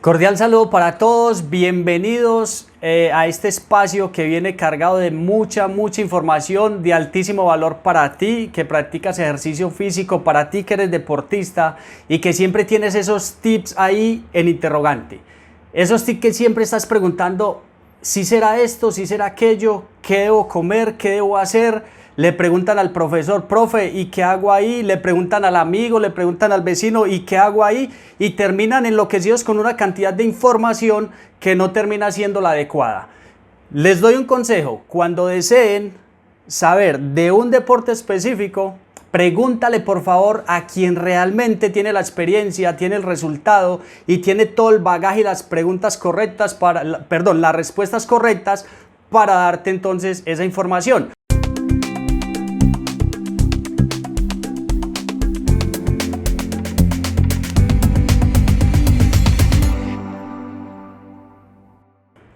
Cordial saludo para todos, bienvenidos a este espacio que viene cargado de mucha información de altísimo valor para ti que practicas ejercicio físico, para ti que eres deportista y que siempre tienes esos tips ahí en interrogante. Esos tips que siempre estás preguntando, si será esto, si será aquello, qué debo comer, qué debo hacer. Le preguntan al profesor, profe, ¿y qué hago ahí? Le preguntan al amigo, le preguntan al vecino, ¿y qué hago ahí? Y terminan enloquecidos con una cantidad de información que no termina siendo la adecuada. Les doy un consejo, cuando deseen saber de un deporte específico, pregúntale por favor a quien realmente tiene la experiencia, tiene el resultado y tiene todo el bagaje y las preguntas correctas las respuestas correctas para darte entonces esa información.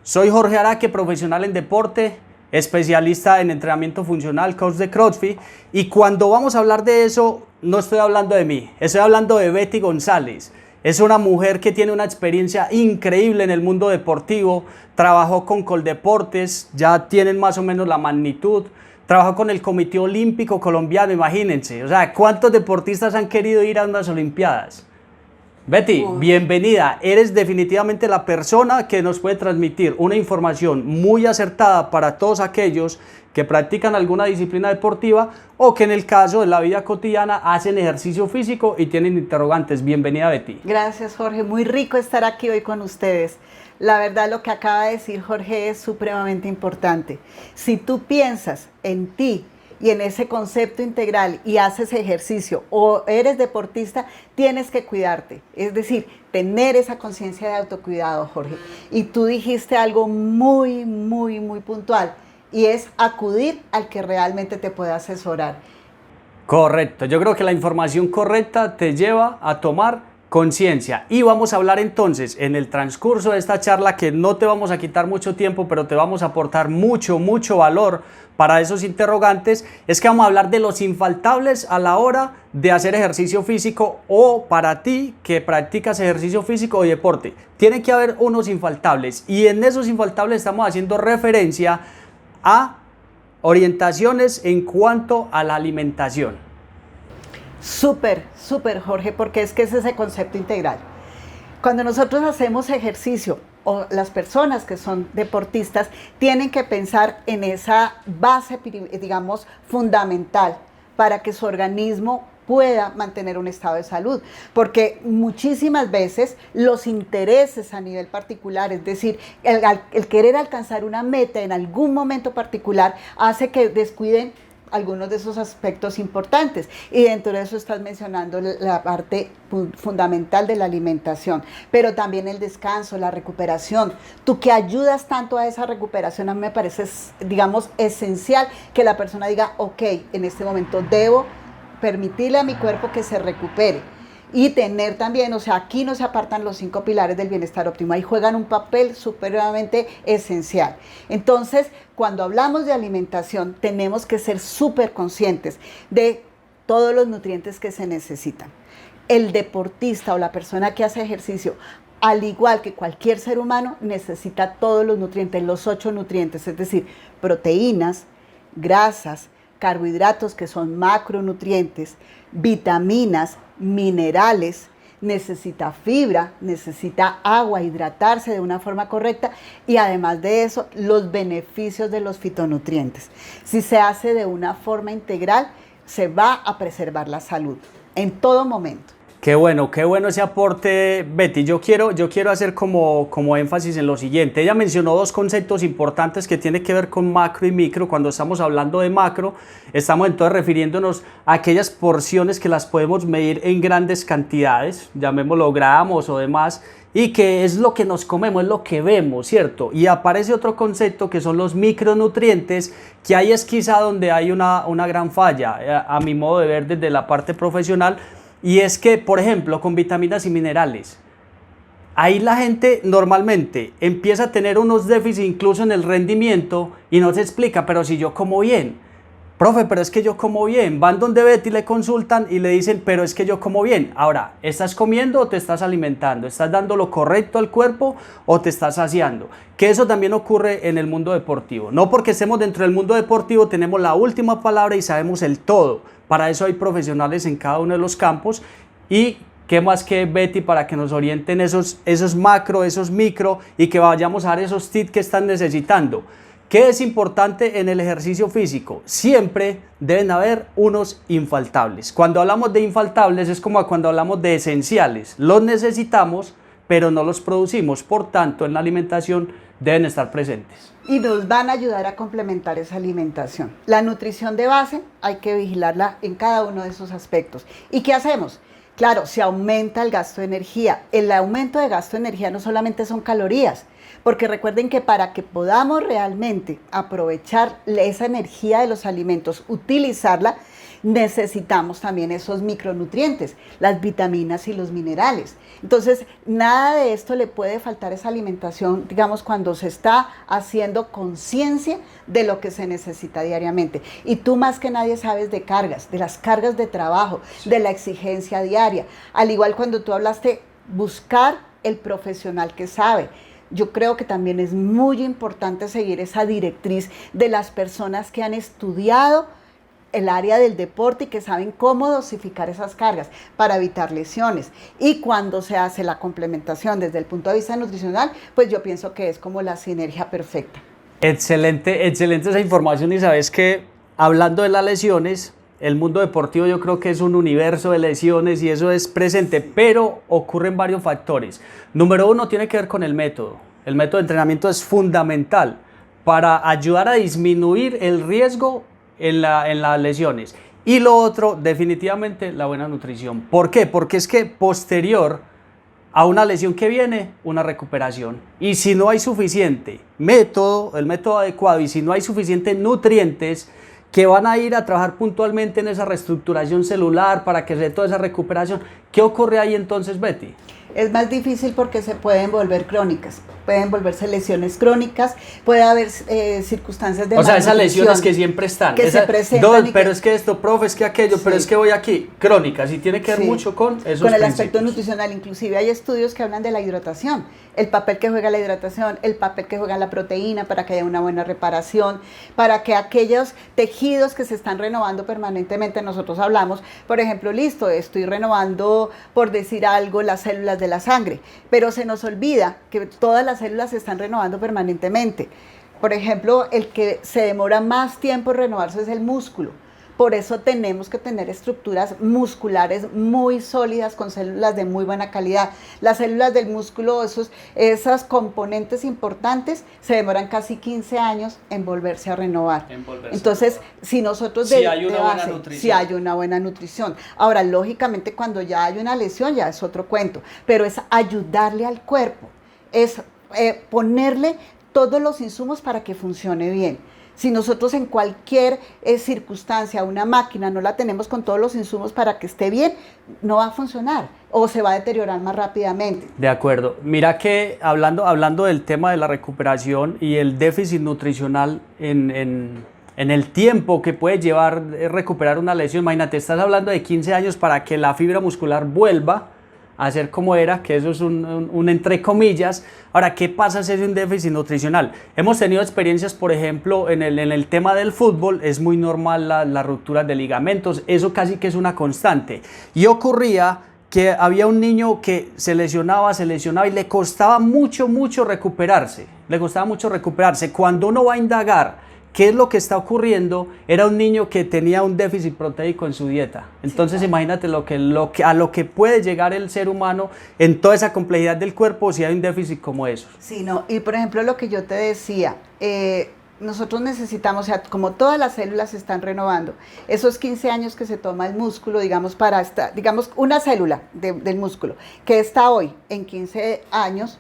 Soy Jorge Araque, profesional en deporte, especialista en entrenamiento funcional, coach de CrossFit, y cuando vamos a hablar de eso, no estoy hablando de mí, estoy hablando de Betty González. Es una mujer que tiene una experiencia increíble en el mundo deportivo, trabajó con Coldeportes, ya tienen más o menos la magnitud, trabajó con el Comité Olímpico Colombiano, imagínense, o sea, ¿cuántos deportistas han querido ir a unas Olimpiadas? Betty, bienvenida. Eres definitivamente la persona que nos puede transmitir una información muy acertada para todos aquellos que practican alguna disciplina deportiva o que en el caso de la vida cotidiana hacen ejercicio físico y tienen interrogantes. Bienvenida, Betty. Gracias, Jorge. Muy rico estar aquí hoy con ustedes. La verdad, lo que acaba de decir Jorge es supremamente importante. Si tú piensas en ti y en ese concepto integral y haces ejercicio o eres deportista, tienes que cuidarte. Es decir, tener esa conciencia de autocuidado, Jorge. Y tú dijiste algo muy puntual y es acudir al que realmente te pueda asesorar. Correcto. Yo creo que la información correcta te lleva a tomar conciencia. Y vamos a hablar entonces en el transcurso de esta charla, que no te vamos a quitar mucho tiempo, pero te vamos a aportar mucho valor para esos interrogantes. Es que vamos a hablar de los infaltables a la hora de hacer ejercicio físico, o para ti que practicas ejercicio físico o deporte. Tiene que haber unos infaltables, y en esos infaltables estamos haciendo referencia a orientaciones en cuanto a la alimentación. Súper, Jorge, porque es que es ese concepto integral. Cuando nosotros hacemos ejercicio, o las personas que son deportistas, tienen que pensar en esa base, digamos, fundamental para que su organismo pueda mantener un estado de salud, porque muchísimas veces los intereses a nivel particular, es decir, el querer alcanzar una meta en algún momento particular, hace que descuiden algunos de esos aspectos importantes, y dentro de eso estás mencionando la parte fundamental de la alimentación, pero también el descanso, la recuperación. Tú que ayudas tanto a esa recuperación, a mí me parece, digamos, esencial que la persona diga, ok, en este momento debo permitirle a mi cuerpo que se recupere. Y tener también, o sea, aquí no se apartan los 5 pilares del bienestar óptimo, ahí juegan un papel supremamente esencial. Entonces, cuando hablamos de alimentación, tenemos que ser súper conscientes de todos los nutrientes que se necesitan. El deportista o la persona que hace ejercicio, al igual que cualquier ser humano, necesita todos los nutrientes, los 8 nutrientes, es decir, proteínas, grasas, carbohidratos, que son macronutrientes, vitaminas, minerales, necesita fibra, necesita agua, hidratarse de una forma correcta, y además de eso, los beneficios de los fitonutrientes. Si se hace de una forma integral, se va a preservar la salud en todo momento. Qué bueno ese aporte, Betty. Yo quiero hacer como énfasis en lo siguiente. Ella mencionó dos conceptos importantes que tienen que ver con macro y micro. Cuando estamos hablando de macro, estamos entonces refiriéndonos a aquellas porciones que las podemos medir en grandes cantidades, llamémoslo gramos o demás, y que es lo que nos comemos, es lo que vemos, ¿cierto? Y aparece otro concepto que son los micronutrientes, que ahí es quizá donde hay una gran falla, a mi modo de ver desde la parte profesional. Y es que, por ejemplo, con vitaminas y minerales, ahí la gente normalmente empieza a tener unos déficits incluso en el rendimiento y no se explica, pero si yo como bien, Profe, pero es que yo como bien. Van donde Betty, le consultan y le dicen, pero es que yo como bien. Ahora, ¿estás comiendo o te estás alimentando? ¿Estás dando lo correcto al cuerpo o te estás saciando? Que eso también ocurre en el mundo deportivo. No porque estemos dentro del mundo deportivo tenemos la última palabra y sabemos el todo. Para eso hay profesionales en cada uno de los campos. Y qué más que Betty para que nos orienten esos macro, esos micro, y que vayamos a dar esos tips que están necesitando. ¿Qué es importante en el ejercicio físico? Siempre deben haber unos infaltables. Cuando hablamos de infaltables es como cuando hablamos de esenciales. Los necesitamos, pero no los producimos. Por tanto, en la alimentación deben estar presentes. Y nos van a ayudar a complementar esa alimentación. La nutrición de base hay que vigilarla en cada uno de esos aspectos. ¿Y qué hacemos? Claro, se aumenta el gasto de energía. El aumento de gasto de energía no solamente son calorías, porque recuerden que para que podamos realmente aprovechar esa energía de los alimentos, utilizarla, necesitamos también esos micronutrientes, las vitaminas y los minerales. Entonces, nada de esto le puede faltar a esa alimentación, digamos, cuando se está haciendo conciencia de lo que se necesita diariamente. Y tú más que nadie sabes de cargas, de las cargas de trabajo, de la exigencia diaria. Al igual cuando tú hablaste, buscar el profesional que sabe. Yo creo que también es muy importante seguir esa directriz de las personas que han estudiado el área del deporte y que saben cómo dosificar esas cargas para evitar lesiones. Y cuando se hace la complementación desde el punto de vista nutricional, pues yo pienso que es como la sinergia perfecta. Excelente, excelente esa información. Y sabes que hablando de las lesiones, el mundo deportivo yo creo que es un universo de lesiones y eso es presente, pero ocurren varios factores. Número uno tiene que ver con el método. El método de entrenamiento es fundamental para ayudar a disminuir el riesgo en las lesiones. Y lo otro, definitivamente, la buena nutrición. ¿Por qué? Porque es que posterior a una lesión que viene, una recuperación. Y si no hay suficiente método, el método adecuado, y si no hay suficientes nutrientes que van a ir a trabajar puntualmente en esa reestructuración celular para que se dé toda esa recuperación, ¿qué ocurre ahí entonces, Betty? Es más difícil porque se pueden volver crónicas, pueden volverse lesiones crónicas, puede haber circunstancias de malnutrición. O sea, esas lesiones que siempre están. Que se presentan. Pero es que esto, profe, es que aquello, sí. Pero es que voy aquí, crónicas, y tiene que ver mucho con esos con el aspecto nutricional. Inclusive hay estudios que hablan de la hidratación, el papel que juega la hidratación, el papel que juega la proteína para que haya una buena reparación, para que aquellos tejidos que se están renovando permanentemente, nosotros hablamos, por ejemplo, listo, estoy renovando, por decir algo, las células de la sangre, pero se nos olvida que todas las células se están renovando permanentemente. Por ejemplo, el que se demora más tiempo en renovarse es el músculo. Por eso tenemos que tener estructuras musculares muy sólidas con células de muy buena calidad. Las células del músculo, esas componentes importantes, se demoran casi 15 años en volverse a renovar. Entonces, si nosotros si hay una buena nutrición. Ahora, lógicamente, cuando ya hay una lesión, ya es otro cuento, pero es ayudarle al cuerpo, es ponerle todos los insumos para que funcione bien. Si nosotros en cualquier circunstancia, una máquina, no la tenemos con todos los insumos para que esté bien, no va a funcionar o se va a deteriorar más rápidamente. De acuerdo. Mira que hablando del tema de la recuperación y el déficit nutricional en el tiempo que puede llevar recuperar una lesión, imagínate, estás hablando de 15 años para que la fibra muscular vuelva a ser como era, que eso es un entre comillas. Ahora, ¿qué pasa si es un déficit nutricional? Hemos tenido experiencias, por ejemplo, en el tema del fútbol, es muy normal las rupturas de ligamentos, eso casi que es una constante. Y ocurría que había un niño que se lesionaba y le costaba mucho recuperarse, Cuando uno va a indagar ¿qué es lo que está ocurriendo? Era un niño que tenía un déficit proteico en su dieta. Entonces, sí, imagínate a lo que puede llegar el ser humano en toda esa complejidad del cuerpo si hay un déficit como eso. Sí, no. Y por ejemplo, lo que yo te decía, nosotros necesitamos, o sea, como todas las células se están renovando, esos 15 años que se toma el músculo, digamos, digamos, una célula del músculo, que está hoy en 15 años,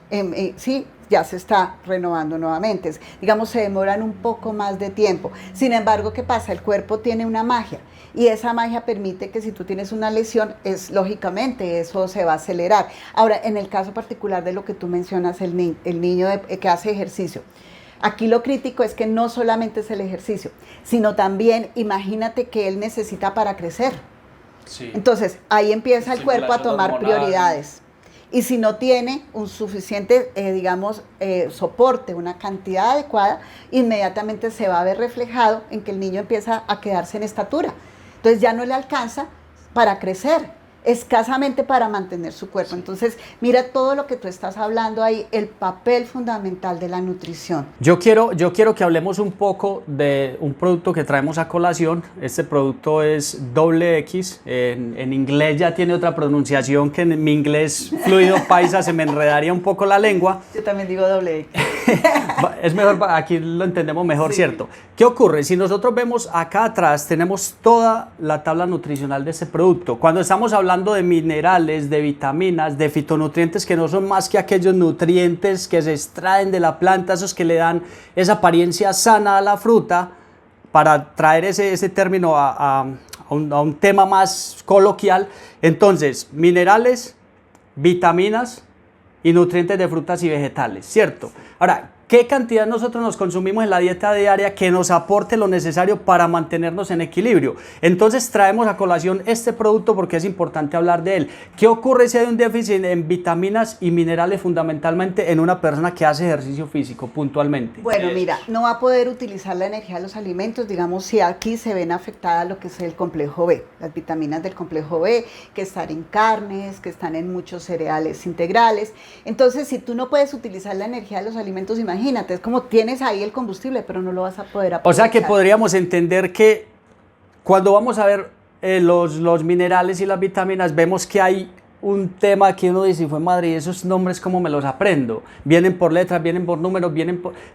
sí, ya se está renovando nuevamente. Digamos, se demoran un poco más de tiempo. Sin embargo, ¿qué pasa? El cuerpo tiene una magia y esa magia permite que si tú tienes una lesión, lógicamente eso se va a acelerar. Ahora, en el caso particular de lo que tú mencionas, el niño que hace ejercicio, Aquí lo crítico es que no solamente es el ejercicio, sino también imagínate que él necesita para crecer. Sí. Entonces, ahí empieza el cuerpo a tomar prioridades. Y si no tiene un suficiente, soporte, una cantidad adecuada, inmediatamente se va a ver reflejado en que el niño empieza a quedarse en estatura. Entonces ya no le alcanza para crecer, escasamente para mantener su cuerpo. Entonces, mira todo lo que tú estás hablando ahí, el papel fundamental de la nutrición. Yo quiero que hablemos un poco de un producto que traemos a colación. Este producto es XX, en inglés ya tiene otra pronunciación que en mi inglés fluido paisa se me enredaría un poco la lengua. Yo también digo XX. Es mejor, aquí lo entendemos mejor, sí. ¿Cierto? ¿Qué ocurre? Si nosotros vemos acá atrás, tenemos toda la tabla nutricional de este producto. Cuando estamos hablando de minerales, de vitaminas, de fitonutrientes, que no son más que aquellos nutrientes que se extraen de la planta, esos que le dan esa apariencia sana a la fruta, para traer ese término a un tema más coloquial. Entonces, minerales, vitaminas y nutrientes de frutas y vegetales, ¿cierto? Ahora, ¿qué cantidad nosotros nos consumimos en la dieta diaria que nos aporte lo necesario para mantenernos en equilibrio? Entonces traemos a colación este producto porque es importante hablar de él. ¿Qué ocurre si hay un déficit en vitaminas y minerales fundamentalmente en una persona que hace ejercicio físico puntualmente? Bueno, mira, no va a poder utilizar la energía de los alimentos, digamos, si aquí se ven afectadas lo que es el complejo B, las vitaminas del complejo B, que están en carnes, que están en muchos cereales integrales. Entonces, si tú no puedes utilizar la energía de los alimentos, imagínate, es como tienes ahí el combustible, pero no lo vas a poder aprovechar. O sea que podríamos entender que cuando vamos a ver los minerales y las vitaminas, vemos que hay un tema que uno dice, fue madre, y esos nombres cómo me los aprendo. Vienen por letras, vienen por números,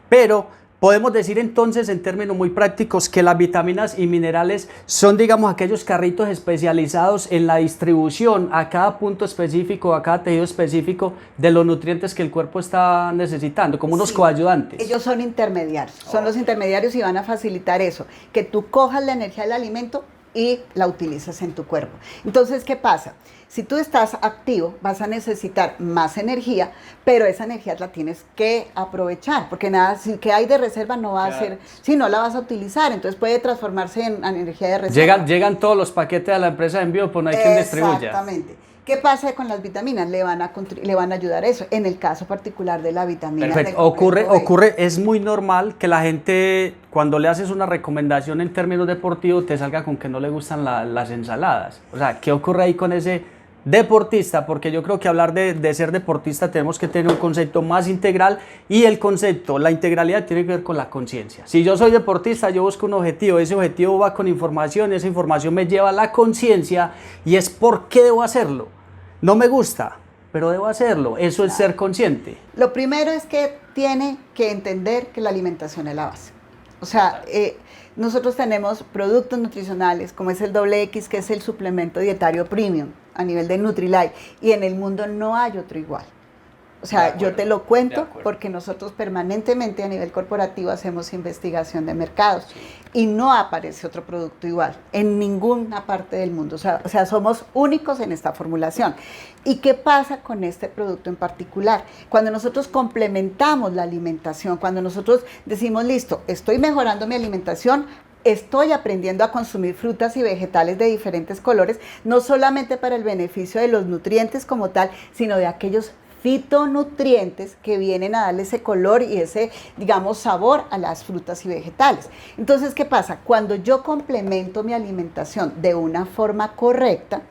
pero podemos decir entonces, en términos muy prácticos, que las vitaminas y minerales son, digamos, aquellos carritos especializados en la distribución a cada punto específico, a cada tejido específico de los nutrientes que el cuerpo está necesitando, como unos coayudantes. Ellos son intermediarios, son los intermediarios y van a facilitar eso, que tú cojas la energía del alimento y la utilizas en tu cuerpo. Entonces, ¿qué pasa? Si tú estás activo, vas a necesitar más energía, pero esa energía la tienes que aprovechar, porque nada, si que hay de reserva no va a ser, si no la vas a utilizar, entonces puede transformarse en energía de reserva. Llegan todos los paquetes a la empresa de envío, pues no hay quien distribuya. Exactamente. ¿Qué pasa con las vitaminas? Le van a ayudar a eso, en el caso particular de la vitamina. Perfecto. Ocurre, es muy normal que la gente, cuando le haces una recomendación en términos deportivos, te salga con que no le gustan las ensaladas. O sea, ¿qué ocurre ahí con ese deportista? Porque yo creo que hablar de ser deportista tenemos que tener un concepto más integral, y el concepto, la integralidad tiene que ver con la conciencia. Si yo soy deportista, yo busco un objetivo, ese objetivo va con información, esa información me lleva a la conciencia, y es por qué debo hacerlo. No me gusta, pero debo hacerlo. Eso es ser consciente. Lo primero es que tiene que entender que la alimentación es la base. O sea, nosotros tenemos productos nutricionales como es el XX, que es el suplemento dietario premium a nivel de Nutrilite, y en el mundo no hay otro igual. O sea, yo te lo cuento porque nosotros permanentemente a nivel corporativo hacemos investigación de mercados, y no aparece otro producto igual en ninguna parte del mundo. O sea, somos únicos en esta formulación. ¿Y qué pasa con este producto en particular? Cuando nosotros complementamos la alimentación, cuando nosotros decimos, listo, estoy mejorando mi alimentación, estoy aprendiendo a consumir frutas y vegetales de diferentes colores, no solamente para el beneficio de los nutrientes como tal, sino de aquellos fitonutrientes que vienen a darle ese color y ese, digamos, sabor a las frutas y vegetales. Entonces, ¿qué pasa? Cuando yo complemento mi alimentación de una forma correcta,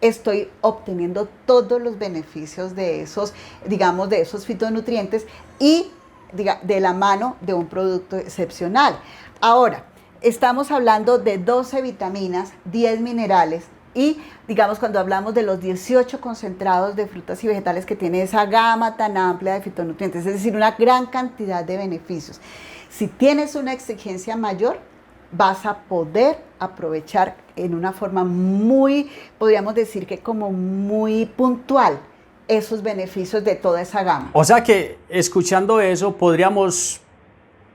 estoy obteniendo todos los beneficios de esos, digamos, de esos fitonutrientes, y de la mano de un producto excepcional. Ahora, estamos hablando de 12 vitaminas, 10 minerales, y digamos, cuando hablamos de los 18 concentrados de frutas y vegetales que tiene esa gama tan amplia de fitonutrientes, es decir, una gran cantidad de beneficios. Si tienes una exigencia mayor, vas a poder aprovechar en una forma muy, podríamos decir que como muy puntual, esos beneficios de toda esa gama. O sea que, escuchando eso, podríamos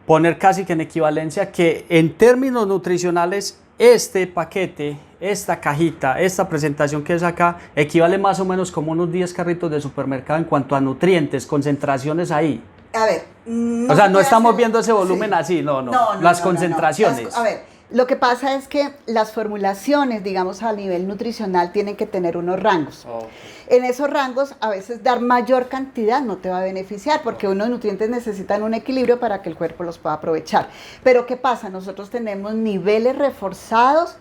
poner casi que en equivalencia que en términos nutricionales, este paquete, esta cajita, esta presentación que es acá, equivale más o menos como unos 10 carritos de supermercado en cuanto a nutrientes, concentraciones ahí. A ver, o sea, no estamos viendo ese volumen así, no, las concentraciones. A ver, lo que pasa es que las formulaciones, digamos, a nivel nutricional tienen que tener unos rangos. En esos rangos, a veces dar mayor cantidad no te va a beneficiar, porque unos nutrientes necesitan un equilibrio para que el cuerpo los pueda aprovechar. Pero ¿qué pasa? Nosotros tenemos niveles reforzados,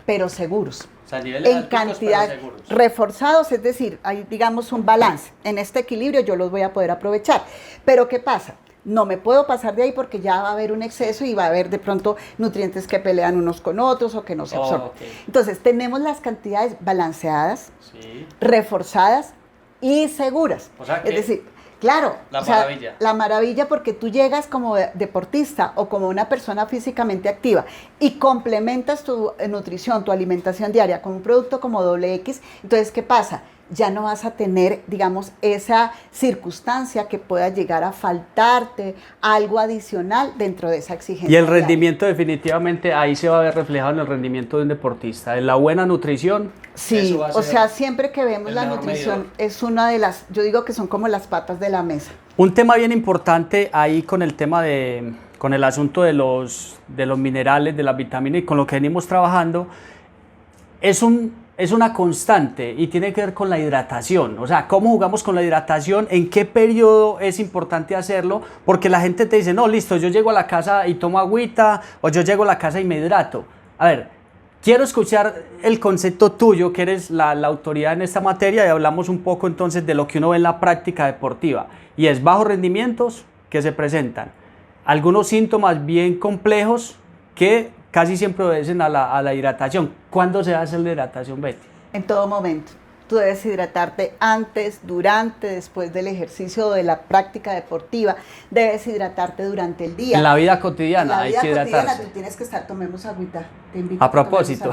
pero seguros. O sea, niveles en cantidad reforzados, es decir, hay, digamos, un balance. En este equilibrio yo los voy a poder aprovechar. Pero ¿qué pasa? No me puedo pasar de ahí porque ya va a haber un exceso y va a haber de pronto nutrientes que pelean unos con otros o que no se absorben. Entonces, tenemos las cantidades balanceadas, reforzadas y seguras. O sea que es decir, claro, maravilla. La maravilla, porque tú llegas como deportista o como una persona físicamente activa y complementas tu nutrición, tu alimentación diaria con un producto como X. Entonces, ¿qué pasa? Ya no vas a tener, digamos, esa circunstancia que pueda llegar a faltarte algo adicional dentro de esa exigencia. Y el rendimiento definitivamente ahí se va a ver reflejado en el rendimiento de un deportista, en la buena nutrición. Sí, o sea, siempre que vemos la nutrición es una de las, yo digo que son como las patas de la mesa. Un tema bien importante ahí con el tema con el asunto de los minerales, de las vitaminas y con lo que venimos trabajando, es una constante y tiene que ver con la hidratación. O sea, cómo jugamos con la hidratación, en qué periodo es importante hacerlo, porque la gente te dice, no, listo, yo llego a la casa y tomo agüita, o yo llego a la casa y me hidrato. A ver, quiero escuchar el concepto tuyo, que eres la autoridad en esta materia, y hablamos un poco entonces de lo que uno ve en la práctica deportiva, y es bajos rendimientos que se presentan, algunos síntomas bien complejos que casi siempre obedecen a la hidratación. ¿Cuándo se hace la hidratación, Betty? En todo momento. Tú debes hidratarte antes, durante, después del ejercicio o de la práctica deportiva. Debes hidratarte durante el día. En la vida cotidiana hay que hidratarse. En la vida cotidiana tú tienes que estar, tomemos agüita. Te invito a propósito.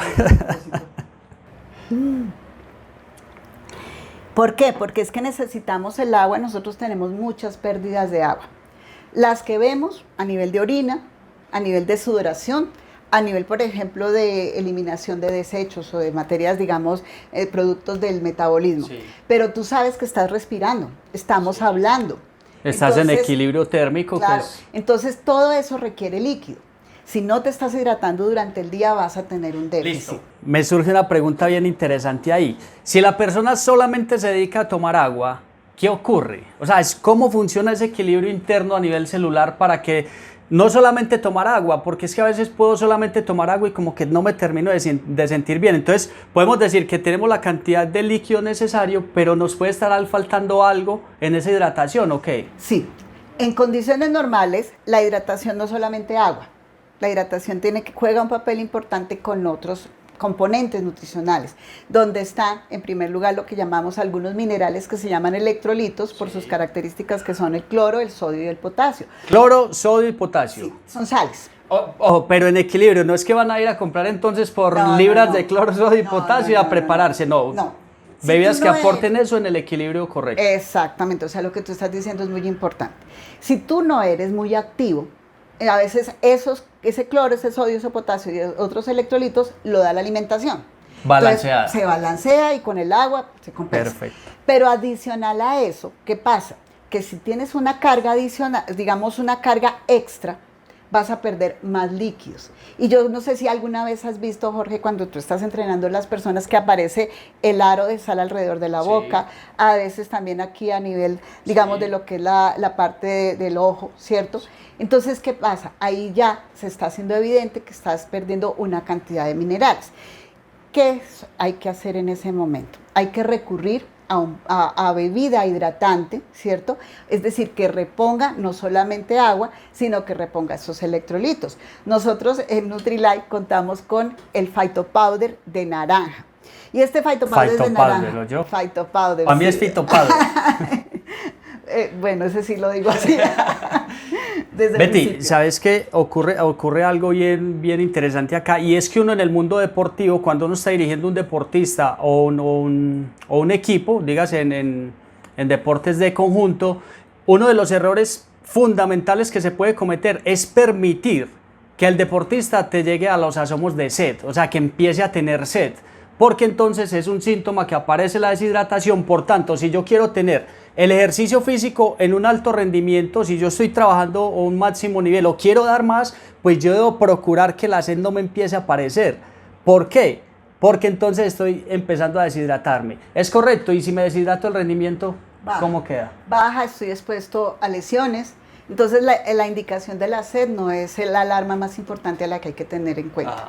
¿Por qué? Porque es que necesitamos el agua. Nosotros tenemos muchas pérdidas de agua. Las que vemos a nivel de orina, a nivel de sudoración, a nivel, por ejemplo, de eliminación de desechos o de materias, digamos, productos del metabolismo. Sí. Pero tú sabes que estás respirando, estamos hablando. Estás en equilibrio térmico. Claro, entonces todo eso requiere líquido. Si no te estás hidratando durante el día, vas a tener un déficit. Listo. Me surge una pregunta bien interesante ahí. Si la persona solamente se dedica a tomar agua, ¿qué ocurre? O sea, ¿cómo funciona ese equilibrio interno a nivel celular para que no solamente tomar agua? Porque es que a veces puedo solamente tomar agua y como que no me termino de sentir bien. Entonces podemos decir que tenemos la cantidad de líquido necesario, pero nos puede estar faltando algo en esa hidratación, ¿ok? Sí, en condiciones normales la hidratación no solamente agua. La hidratación juega un papel importante con otros componentes nutricionales, donde están en primer lugar lo que llamamos algunos minerales que se llaman electrolitos por sus características, que son el cloro, el sodio y el potasio. Cloro, sodio y potasio. Sí, son sales. Pero en equilibrio, no es que van a ir a comprar entonces por libras de cloro, sodio y potasio y a prepararse, no. Bebidas que aporten eso en el equilibrio correcto. Exactamente, o sea, lo que tú estás diciendo es muy importante. Si tú no eres muy activo, a veces ese cloro, ese sodio, ese potasio y otros electrolitos lo da la alimentación. Balanceada. Entonces, se balancea y con el agua se compensa. Perfecto. Pero adicional a eso, ¿qué pasa? Que si tienes una carga adicional, digamos una carga extra, vas a perder más líquidos. Y yo no sé si alguna vez has visto, Jorge, cuando tú estás entrenando a las personas, que aparece el aro de sal alrededor de la boca, a veces también aquí a nivel, digamos, de lo que es la parte del ojo, ¿cierto? Entonces, ¿qué pasa? Ahí ya se está haciendo evidente que estás perdiendo una cantidad de minerales. ¿Qué hay que hacer en ese momento? Hay que recurrir a bebida hidratante, ¿cierto? Es decir, que reponga no solamente agua, sino que reponga esos electrolitos. Nosotros en Nutrilite contamos con el Phytopowder de naranja. Y este Phytopowder de naranja... Phytopowder. A mí es Phytopowder. Bueno, ese sí lo digo así. Betty, ¿sabes qué? Ocurre algo bien interesante acá, y es que uno en el mundo deportivo, cuando uno está dirigiendo un deportista o un equipo, dígase en deportes de conjunto, uno de los errores fundamentales que se puede cometer es permitir que el deportista te llegue a los asomos de sed, o sea, que empiece a tener sed. porque entonces es un síntoma que aparece la deshidratación. Por tanto, si yo quiero tener el ejercicio físico en un alto rendimiento, si yo estoy trabajando a un máximo nivel o quiero dar más, pues yo debo procurar que la sed no me empiece a aparecer. ¿Por qué? Porque entonces estoy empezando a deshidratarme. ¿Es correcto? Y si me deshidrato, el rendimiento, ¿cómo queda? Baja, estoy expuesto a lesiones. Entonces la indicación de la sed no es la alarma más importante a la que hay que tener en cuenta.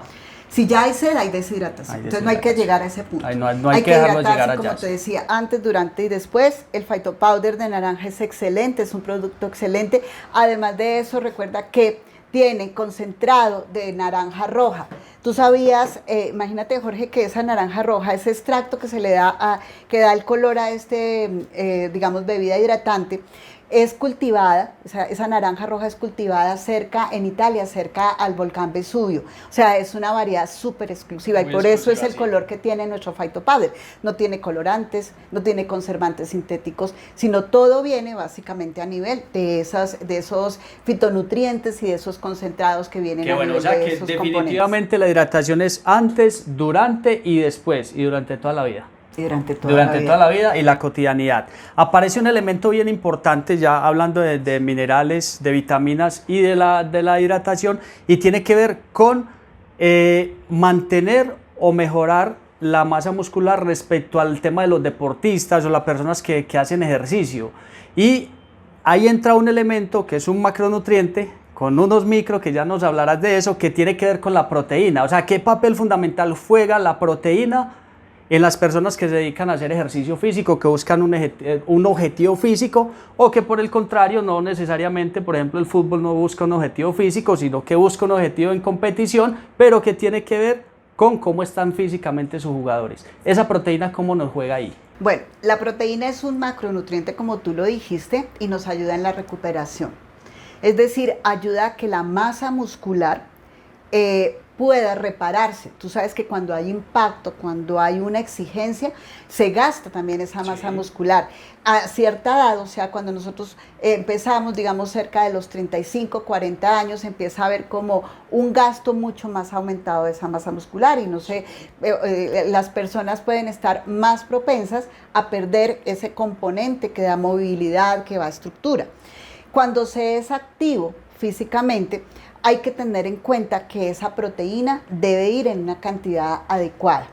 Si ya hay sed, hay deshidratación. Entonces no hay que llegar a ese punto. No hay que dejarlo llegar allá. Como te decía, antes, durante y después. El Phytopowder de naranja es excelente, es un producto excelente. Además de eso, recuerda que tiene concentrado de naranja roja. Tú sabías, imagínate, Jorge, que esa naranja roja, ese extracto que se le da, que da el color a digamos, bebida hidratante, es cultivada, esa naranja roja es cultivada en Italia, cerca al volcán Vesubio. O sea, es una variedad súper exclusiva y por eso es el color que tiene nuestro Phytopowder. No tiene colorantes, no tiene conservantes sintéticos, sino todo viene básicamente a nivel de esos fitonutrientes y de esos concentrados que vienen a nivel de esos definitivamente componentes. La hidratación es antes, durante y después y durante toda la vida. Durante toda la vida y la cotidianidad. Aparece un elemento bien importante, ya hablando de minerales, de vitaminas y de la hidratación, y tiene que ver con mantener o mejorar la masa muscular respecto al tema de los deportistas o las personas que hacen ejercicio. Y ahí entra un elemento que es un macronutriente con unos micro, que ya nos hablarás de eso, que tiene que ver con la proteína. O sea, ¿qué papel fundamental juega la proteína en las personas que se dedican a hacer ejercicio físico, que buscan un objetivo físico, o que por el contrario no necesariamente, por ejemplo, el fútbol no busca un objetivo físico, sino que busca un objetivo en competición, pero que tiene que ver con cómo están físicamente sus jugadores? ¿Esa proteína cómo nos juega ahí? Bueno, la proteína es un macronutriente, como tú lo dijiste, y nos ayuda en la recuperación. Es decir, ayuda a que la masa muscular pueda repararse. Tú sabes que cuando hay impacto, cuando hay una exigencia, se gasta también esa masa muscular. A cierta edad, o sea, cuando nosotros empezamos, digamos, cerca de los 35, 40 años, empieza a haber como un gasto mucho más aumentado de esa masa muscular y no sé, las personas pueden estar más propensas a perder ese componente que da movilidad, que da estructura. Cuando se es activo físicamente, hay que tener en cuenta que esa proteína debe ir en una cantidad adecuada.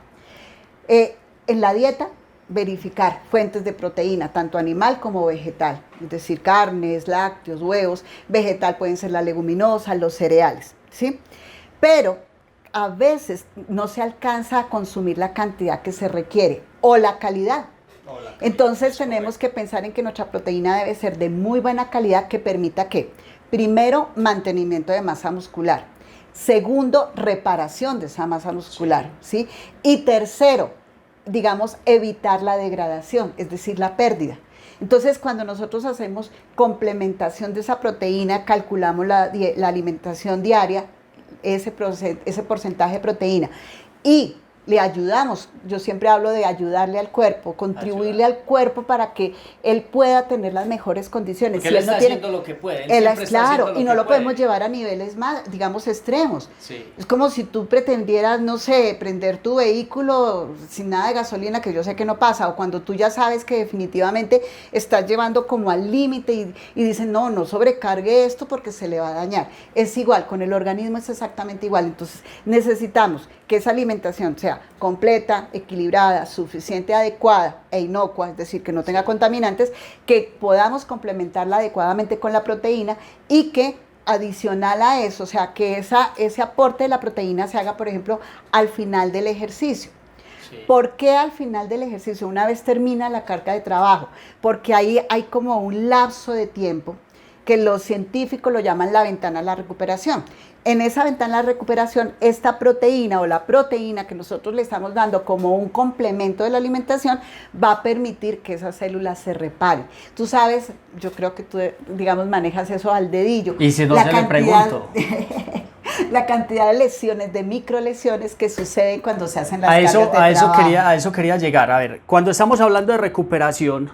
En la dieta, verificar fuentes de proteína, tanto animal como vegetal, es decir, carnes, lácteos, huevos. Vegetal pueden ser la leguminosa, los cereales, ¿sí? Pero a veces no se alcanza a consumir la cantidad que se requiere o la calidad. Entonces tenemos que pensar en que nuestra proteína debe ser de muy buena calidad, que permita que, primero, mantenimiento de masa muscular, segundo, reparación de esa masa muscular, ¿sí? Y tercero, digamos, evitar la degradación, es decir, la pérdida. Entonces, cuando nosotros hacemos complementación de esa proteína, calculamos la alimentación diaria, ese porcentaje de proteína, y le ayudamos, yo siempre hablo de ayudarle al cuerpo, contribuirle al cuerpo para que él pueda tener las mejores condiciones. Porque él está haciendo lo que puede. Él es claro, y no lo podemos llevar a niveles más, digamos, extremos. Sí. Es como si tú pretendieras, no sé, prender tu vehículo sin nada de gasolina, que yo sé que no pasa, o cuando tú ya sabes que definitivamente estás llevando como al límite y dicen, no sobrecargue esto porque se le va a dañar. Es igual, con el organismo es exactamente igual. Entonces necesitamos que esa alimentación sea completa, equilibrada, suficiente, adecuada e inocua, es decir, que no tenga contaminantes, que podamos complementarla adecuadamente con la proteína y que adicional a eso, o sea, que ese aporte de la proteína se haga, por ejemplo, al final del ejercicio. Sí. ¿Por qué al final del ejercicio? Una vez termina la carga de trabajo, porque ahí hay como un lapso de tiempo que los científicos lo llaman la ventana de la recuperación. En esa ventana de la recuperación, esta proteína o la proteína que nosotros le estamos dando como un complemento de la alimentación va a permitir que esas células se reparen. Tú sabes, yo creo que tú, digamos, manejas eso al dedillo. Y si no se le pregunto. La cantidad de lesiones, de microlesiones que suceden cuando se hacen las cargas de trabajo. A eso quería llegar. A ver, cuando estamos hablando de recuperación,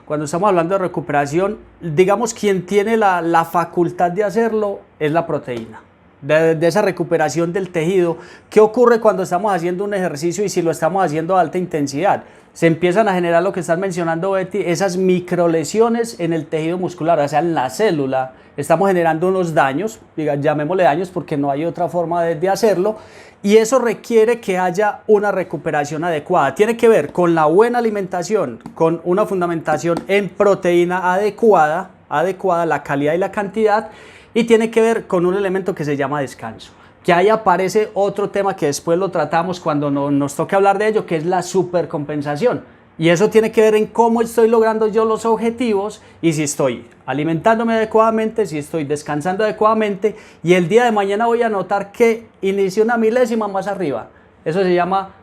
digamos, quien tiene la facultad de hacerlo es la proteína. de esa recuperación del tejido. ¿Qué ocurre cuando estamos haciendo un ejercicio y si lo estamos haciendo a alta intensidad? Se empiezan a generar lo que estás mencionando, Betty, esas microlesiones en el tejido muscular, o sea, en la célula. Estamos generando unos daños, llamémosle daños porque no hay otra forma de hacerlo, y eso requiere que haya una recuperación adecuada. Tiene que ver con la buena alimentación, con una fundamentación en proteína adecuada, la calidad y la cantidad, y tiene que ver con un elemento que se llama descanso. Que ahí aparece otro tema que después lo tratamos cuando nos toque hablar de ello, que es la supercompensación. Y eso tiene que ver en cómo estoy logrando yo los objetivos y si estoy alimentándome adecuadamente, si estoy descansando adecuadamente, y el día de mañana voy a notar que inicio una milésima más arriba. Eso se llama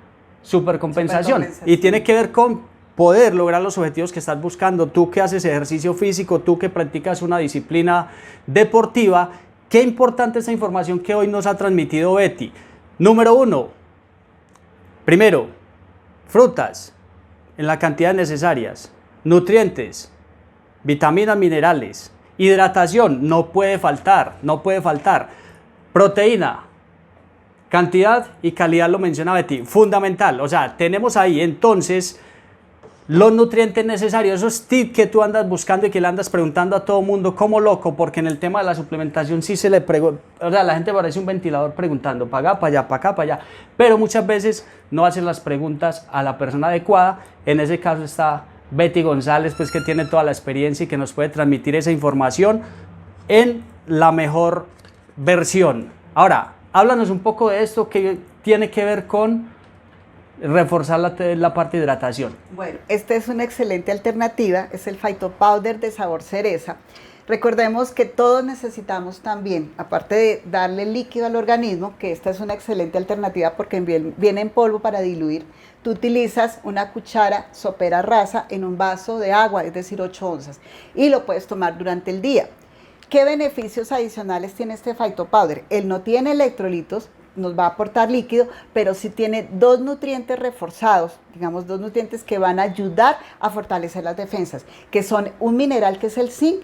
supercompensación. Y tiene que ver con poder lograr los objetivos que estás buscando. Tú que haces ejercicio físico, tú que practicas una disciplina deportiva. Qué importante esta información que hoy nos ha transmitido Betty. Número 1, primero, frutas en las cantidades necesarias, nutrientes, vitaminas, minerales, hidratación, no puede faltar, proteína, cantidad y calidad, lo menciona Betty, fundamental. O sea, tenemos ahí entonces los nutrientes necesarios, esos tips que tú andas buscando y que le andas preguntando a todo mundo como loco, porque en el tema de la suplementación sí se le pregunta, o sea, la gente parece un ventilador preguntando para acá, para allá, para acá, para allá, pero muchas veces no hacen las preguntas a la persona adecuada. En ese caso está Betty González, pues que tiene toda la experiencia y que nos puede transmitir esa información en la mejor versión. Ahora, háblanos un poco de esto que tiene que ver con reforzar la parte de hidratación. Bueno, esta es una excelente alternativa, es el Phyto Powder de sabor cereza. Recordemos que todos necesitamos también, aparte de darle líquido al organismo, que esta es una excelente alternativa porque viene en polvo para diluir, tú utilizas una cuchara sopera rasa en un vaso de agua, es decir, 8 onzas, y lo puedes tomar durante el día. ¿Qué beneficios adicionales tiene este Phyto Powder? Él no tiene electrolitos, nos va a aportar líquido, pero sí tiene 2 nutrientes reforzados, digamos 2 nutrientes que van a ayudar a fortalecer las defensas, que son un mineral que es el zinc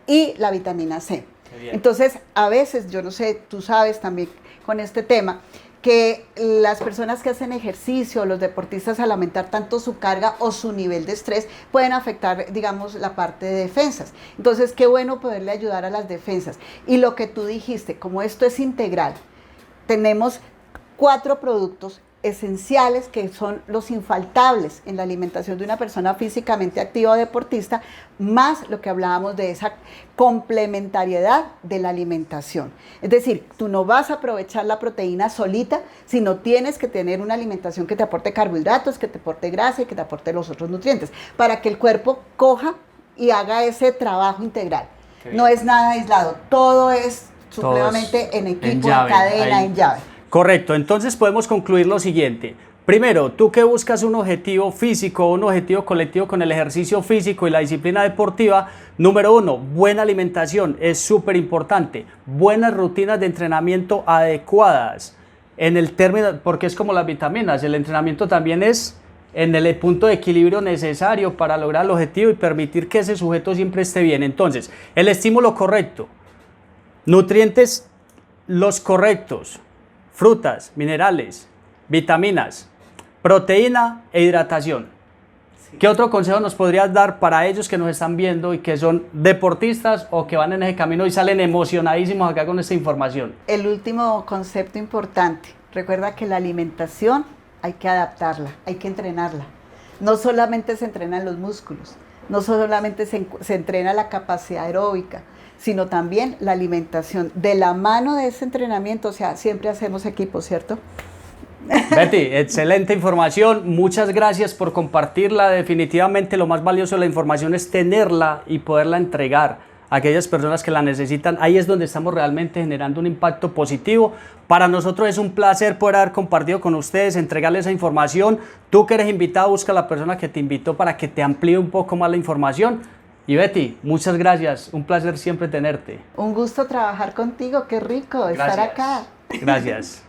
y la vitamina C. Entonces, a veces, yo no sé, tú sabes también con este tema, que las personas que hacen ejercicio, los deportistas al aumentar tanto su carga o su nivel de estrés, pueden afectar, digamos, la parte de defensas. Entonces, qué bueno poderle ayudar a las defensas. Y lo que tú dijiste, como esto es integral, tenemos 4 productos esenciales que son los infaltables en la alimentación de una persona físicamente activa o deportista, más lo que hablábamos de esa complementariedad de la alimentación. Es decir, tú no vas a aprovechar la proteína solita, sino tienes que tener una alimentación que te aporte carbohidratos, que te aporte grasa y que te aporte los otros nutrientes, para que el cuerpo coja y haga ese trabajo integral. No es nada aislado, todo es supremamente en equipo, en cadena, en llave. Correcto, entonces podemos concluir lo siguiente. Primero, tú que buscas un objetivo físico, un objetivo colectivo con el ejercicio físico y la disciplina deportiva, número 1, buena alimentación, es súper importante. Buenas rutinas de entrenamiento adecuadas. En el término, porque es como las vitaminas, el entrenamiento también es en el punto de equilibrio necesario para lograr el objetivo y permitir que ese sujeto siempre esté bien. Entonces, el estímulo correcto, nutrientes los correctos, frutas, minerales, vitaminas, proteína e hidratación. Sí. ¿Qué otro consejo nos podrías dar para ellos que nos están viendo y que son deportistas o que van en ese camino y salen emocionadísimos acá con esta información? El último concepto importante, recuerda que la alimentación hay que adaptarla, hay que entrenarla. No solamente se entrenan los músculos, no solamente se entrena la capacidad aeróbica, sino también la alimentación. De la mano de ese entrenamiento, o sea, siempre hacemos equipo, ¿cierto? Betty, excelente información, muchas gracias por compartirla. Definitivamente lo más valioso de la información es tenerla y poderla entregar a aquellas personas que la necesitan. Ahí es donde estamos realmente generando un impacto positivo. Para nosotros es un placer poder haber compartido con ustedes, entregarles esa información. Tú que eres invitado, busca a la persona que te invitó para que te amplíe un poco más la información. Y Betty, muchas gracias, un placer siempre tenerte. Un gusto trabajar contigo, qué rico estar acá. Gracias.